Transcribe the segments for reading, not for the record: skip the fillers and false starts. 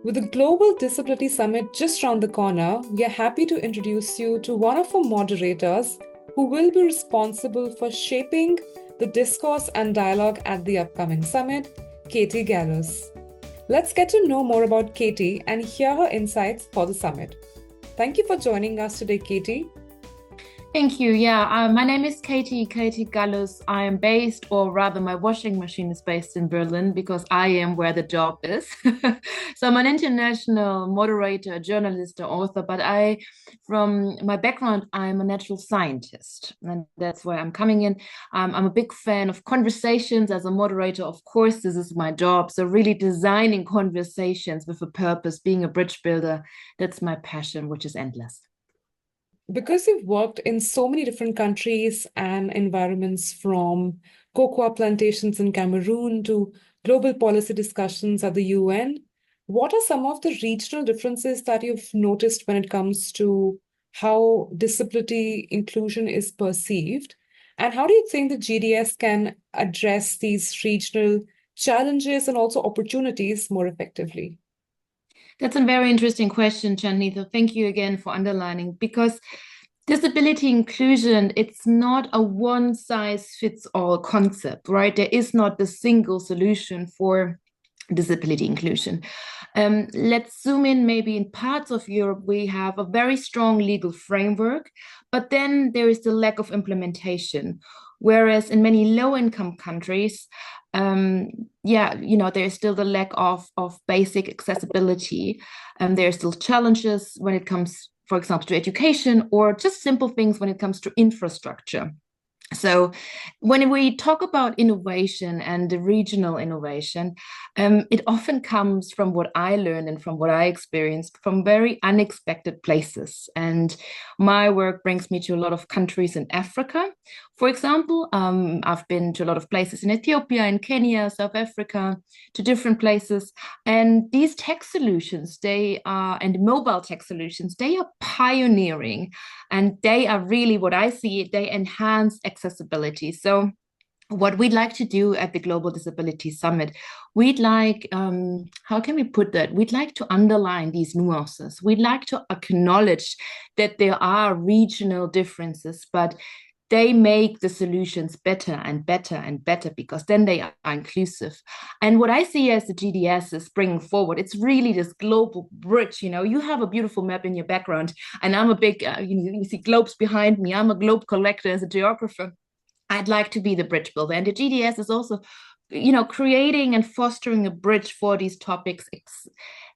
With the Global Disability Summit just around the corner, we are happy to introduce you to one of our moderators who will be responsible for shaping the discourse and dialogue at the upcoming summit, Katie Gallus. Let's get to know more about Katie and hear her insights for the summit. Thank you for joining us today, Katie. Thank you. Yeah, my name is Katie Gallus. I am based, or rather, my washing machine is based in Berlin because I am where the job is. So I'm an international moderator, journalist, or author, but from my background, I'm a natural scientist, and that's where I'm coming in. I'm a big fan of conversations as a moderator. Of course, this is my job. So really designing conversations with a purpose, being a bridge builder, that's my passion, which is endless. Because you've worked in so many different countries and environments, from cocoa plantations in Cameroon to global policy discussions at the UN, what are some of the regional differences that you've noticed when it comes to how disability inclusion is perceived? And how do you think the GDS can address these regional challenges and also opportunities more effectively? That's a very interesting question, Janitha. Thank you again for underlining, because disability inclusion, it's not a one size fits all concept, right? There is not the single solution for disability inclusion. Let's zoom in. Maybe in parts of Europe, we have a very strong legal framework, but then there is the lack of implementation. Whereas in many low-income countries, there's still the lack of basic accessibility. There are still challenges when it comes, for example, to education, or just simple things when it comes to infrastructure. So when we talk about innovation and the regional innovation, it often comes from what I learned and from what I experienced from very unexpected places. And my work brings me to a lot of countries in Africa. For example, I've been to a lot of places in Ethiopia, in Kenya, South Africa, to different places. And these tech solutions, and mobile tech solutions, they are pioneering, and they are really what I see, they enhance accessibility. So what we'd like to do at the Global Disability Summit, we'd like, how can we put that? We'd like to underline these nuances. We'd like to acknowledge that there are regional differences, but they make the solutions better and better and better, because then they are inclusive. And what I see as the GDS is bringing forward, it's really this global bridge. You have a beautiful map in your background, and I'm a big, you see globes behind me. I'm a globe collector as a geographer. I'd like to be the bridge builder. And the GDS is also, creating and fostering a bridge for these topics,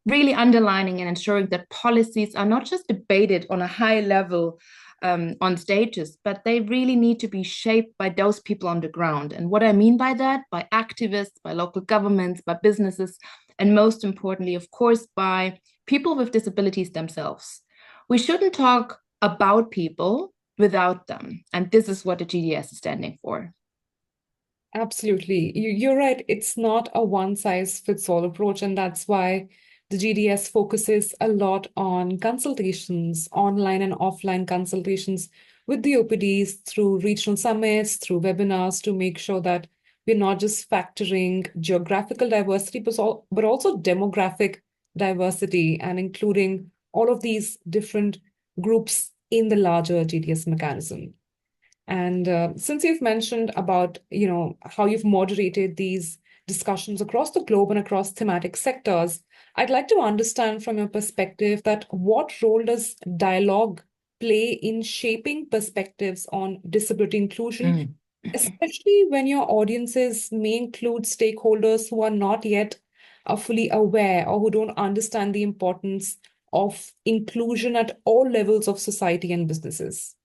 really underlining and ensuring that policies are not just debated on a high level on stages, but they really need to be shaped by those people on the ground. And what I mean by that, by activists, by local governments, by businesses, and most importantly, of course, by people with disabilities themselves. We shouldn't talk about people without them. And this is what the GDS is standing for. Absolutely. You're right. It's not a one-size-fits-all approach, and that's why the GDS focuses a lot on consultations, online and offline consultations with the OPDs through regional summits, through webinars, to make sure that we're not just factoring geographical diversity, but also demographic diversity, and including all of these different groups in the larger GDS mechanism. And since you've mentioned about, how you've moderated these discussions across the globe and across thematic sectors, I'd like to understand from your perspective that what role does dialogue play in shaping perspectives on disability inclusion, especially when your audiences may include stakeholders who are not yet fully aware or who don't understand the importance of inclusion at all levels of society and businesses?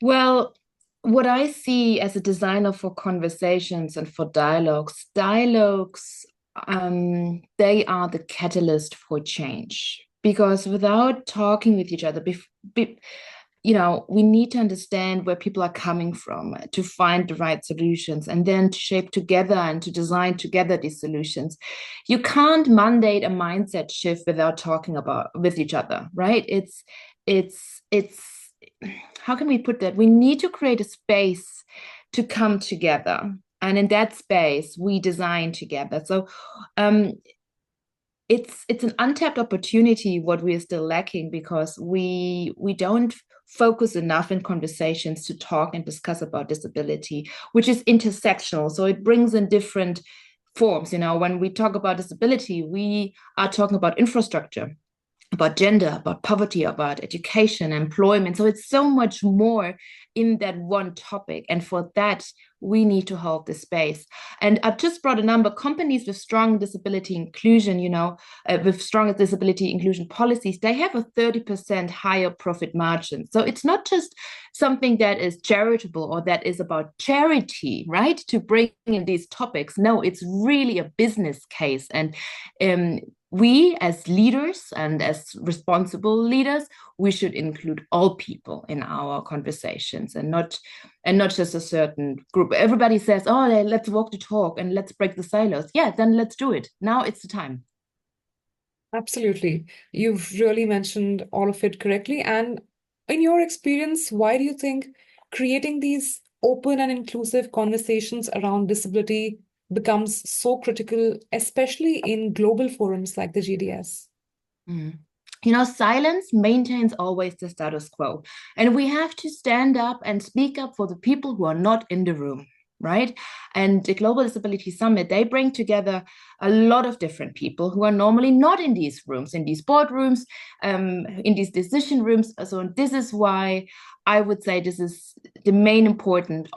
Well, what I see as a designer for conversations and for dialogues, they are the catalyst for change. Because without talking with each other, we need to understand where people are coming from to find the right solutions, and then to shape together and to design together these solutions. You can't mandate a mindset shift without talking about with each other, right? It's how can we put that? We need to create a space to come together. And in that space, we design together. So it's an untapped opportunity what we are still lacking, because we don't focus enough in conversations to talk and discuss about disability, which is intersectional, so it brings in different forms. When we talk about disability, we are talking about infrastructure, about gender, about poverty, about education, employment. So it's so much more in that one topic. And for that, we need to hold the space. And I've just brought a number. Companies with strong disability inclusion, with strong disability inclusion policies, they have a 30% higher profit margin. So it's not just something that is charitable or that is about charity, right? To bring in these topics. No, it's really a business case. And we as leaders and as responsible leaders, we should include all people in our conversations, and not just a certain group. Everybody says, oh, let's walk the talk and let's break the silos. Yeah, then let's do it. Now it's the time. Absolutely. You've really mentioned all of it correctly. And in your experience, why do you think creating these open and inclusive conversations around disability becomes so critical, especially in global forums like the GDS? Mm. Silence maintains always the status quo. And we have to stand up and speak up for the people who are not in the room, right? And the Global Disability Summit, they bring together a lot of different people who are normally not in these rooms, in these boardrooms, in these decision rooms. So this is why I would say this is the main important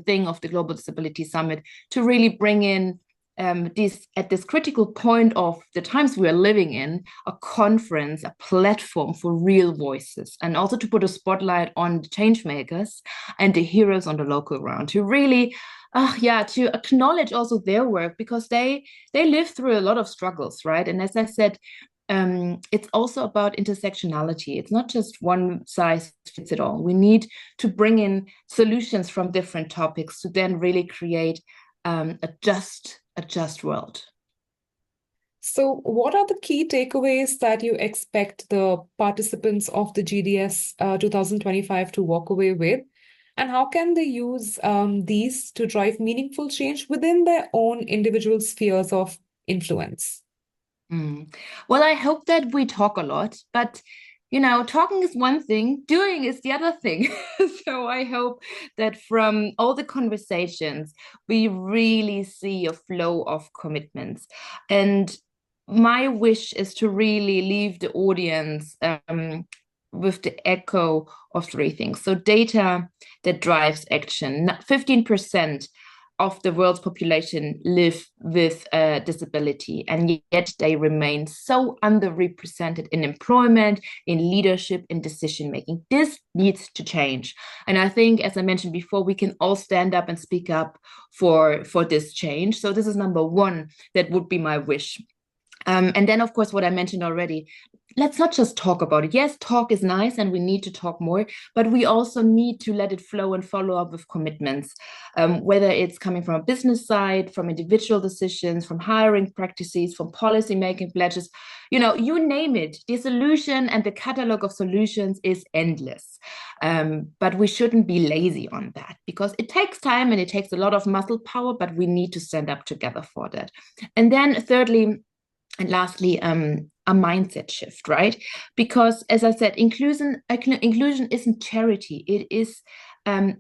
thing of the Global Disability Summit, to really bring in at this critical point of the times we are living in, a conference, a platform for real voices, and also to put a spotlight on the change makers and the heroes on the local ground, to really to acknowledge also their work, because they live through a lot of struggles, right? And as I said, it's also about intersectionality. It's not just one size fits it all. We need to bring in solutions from different topics to then really create a just world. So, what are the key takeaways that you expect the participants of the GDS 2025 to walk away with? And how can they use these to drive meaningful change within their own individual spheres of influence? Well, I hope that we talk a lot, but talking is one thing, doing is the other thing. So I hope that from all the conversations, we really see a flow of commitments. And my wish is to really leave the audience with the echo of three things. So data that drives action. 15% of the world's population live with a disability, and yet they remain so underrepresented in employment, in leadership, in decision making. This needs to change. And I think, as I mentioned before, we can all stand up and speak up for this change. So this is number one. That would be my wish. And then, of course, what I mentioned already, let's not just talk about it. Yes, talk is nice and we need to talk more, but we also need to let it flow and follow up with commitments, whether it's coming from a business side, from individual decisions, from hiring practices, from policy making pledges, you name it. The solution and the catalog of solutions is endless. But we shouldn't be lazy on that, because it takes time and it takes a lot of muscle power, but we need to stand up together for that. And then thirdly, and lastly, a mindset shift, right? Because as I said, inclusion isn't charity. It is an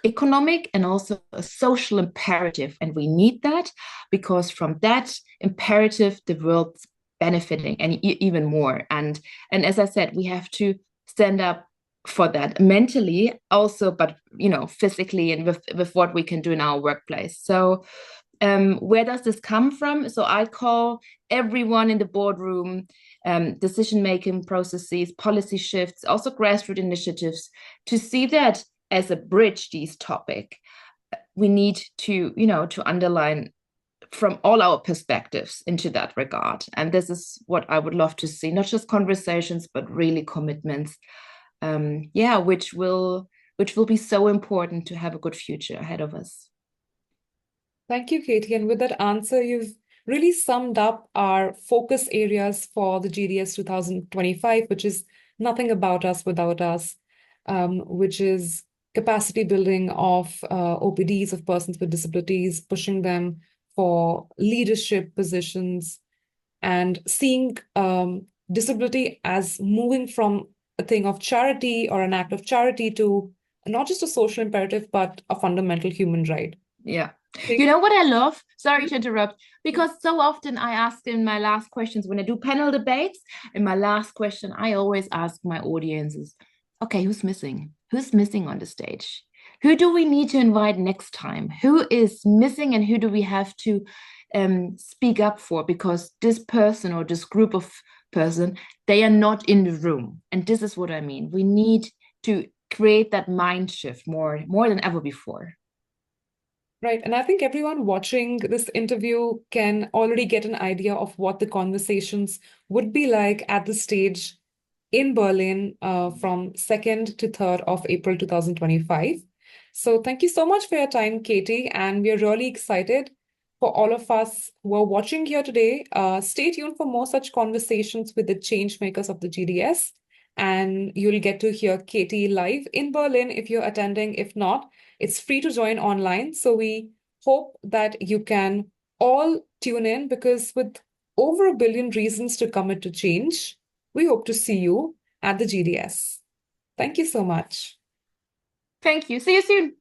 economic and also a social imperative. And we need that, because from that imperative, the world's benefiting, and even more. And as I said, we have to stand up for that mentally also, but physically, and with what we can do in our workplace. So where does this come from? So I call everyone in the boardroom, decision-making processes, policy shifts, also grassroots initiatives, to see that as a bridge, these topic. We need to, to underline from all our perspectives into that regard. And this is what I would love to see, not just conversations, but really commitments. Which will be so important to have a good future ahead of us. Thank you, Katie. And with that answer, you've really summed up our focus areas for the GDS 2025, which is nothing about us without us, which is capacity building of OPDs, of persons with disabilities, pushing them for leadership positions, and seeing disability as moving from a thing of charity or an act of charity to not just a social imperative, but a fundamental human right. Yeah. You know what I love? Sorry to interrupt, because so often I ask in my last questions when I do panel debates, in my last question, I always ask my audiences, okay, who's missing? Who's missing on the stage? Who do we need to invite next time? Who is missing and who do we have to speak up for? Because this person or this group of person, they are not in the room. And this is what I mean. We need to create that mind shift more than ever before. Right. And I think everyone watching this interview can already get an idea of what the conversations would be like at the stage in Berlin from 2nd to 3rd of April 2025. So thank you so much for your time, Katie. And we're really excited for all of us who are watching here today. Stay tuned for more such conversations with the change makers of the GDS. And you'll get to hear Katie live in Berlin if you're attending. If not, it's free to join online. So we hope that you can all tune in, because with over 1 billion reasons to commit to change, we hope to see you at the GDS. Thank you so much. Thank you. See you soon.